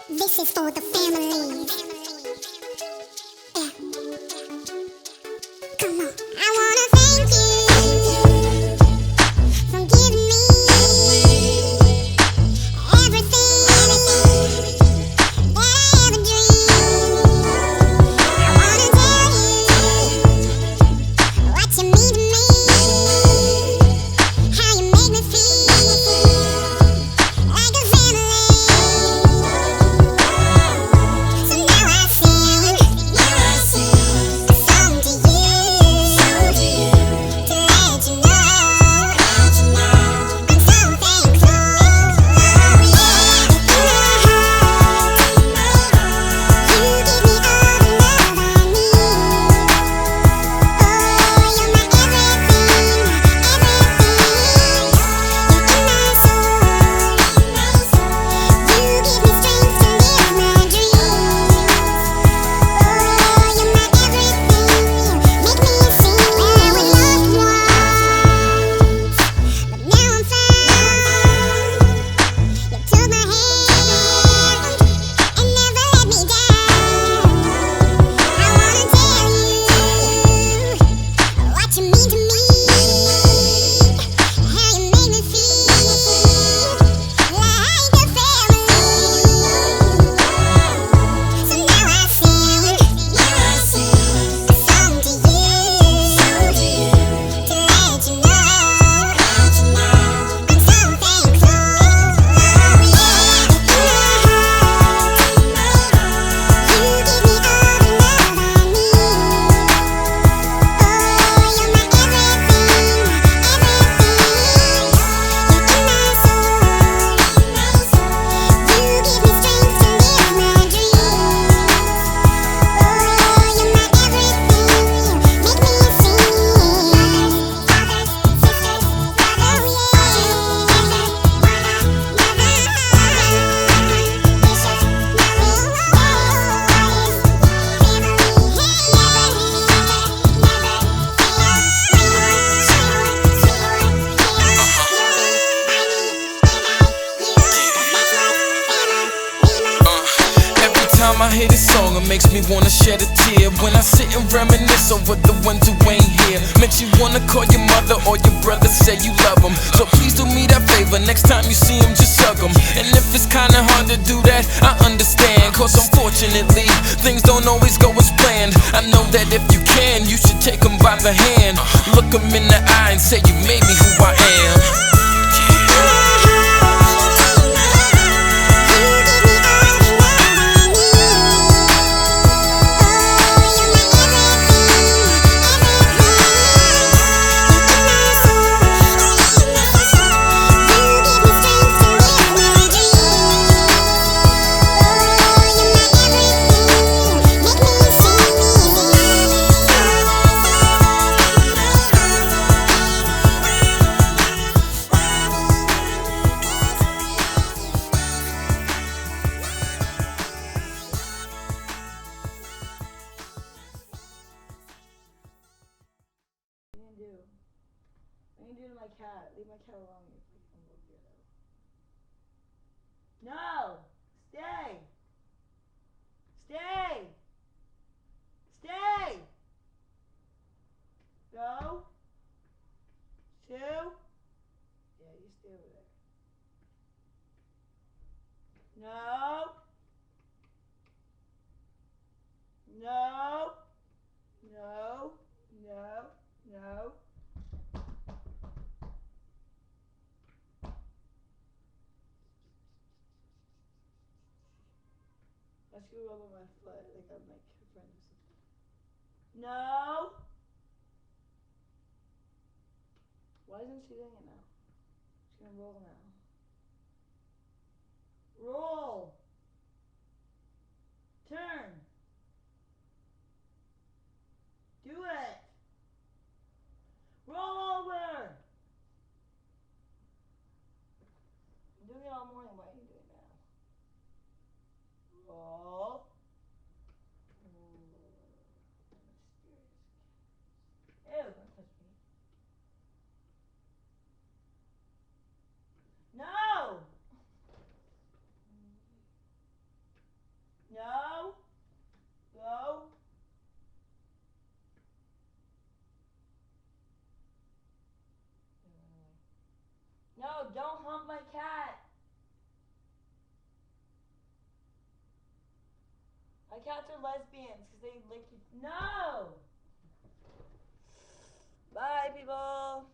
This is for the family. Yeah, come on. I wanna thank you for giving me everything that I ever dreamed. I wanna tell you what you mean to me, how you make me feel like a family. So now I sing a song to you, to let you know I'm so thankful. In my heart, you give me all the love I need. Oh, you're my everything, you're in my soul. You give me strength to live my dreams. Oh, you're my everything, make me sing. Well, we loved once, but now I'm found. You took my hand and never let me down. I wanna tell you what you mean to me, how you make me feel like a family. So now I sing a song to you, to let you know I'm so thankful. In my heart, you give me all the love I need. Oh, you're my everything, you're in my soul. You give me strength to live my dreams. Oh, you're my everything, make me sing. Brothers, sisters, brother, Every time I hear this song, it makes me wanna shed a tear. When I sit and reminisce over the ones who ain't here. Makes you wanna call your mother or your brother, say you love them. So please do me that favor, next time you see them, just hug them. And if it's kinda hard to do that, I understand. Cause unfortunately, things don't always go as planned. I know that if you can, you should take them by the hand. Look them in the eye and say you made me who I am. What are you doing to my cat? Leave my cat alone, you freaking little weirdo. No! Stay! Stay! Stay! Go! Two! Yeah, you stay over there. No! No! No! No! No! I screwed over my foot. I think I'm like a friend or something. No! Why isn't she doing it now? She's gonna roll now. Roll! Turn! Do it! Roll over! I'm doing it all morning. Why are you doing it now? Roll. Ew, don't touch me. No, don't hump my cat. My cats are lesbians because they lick you. No! Bye, people.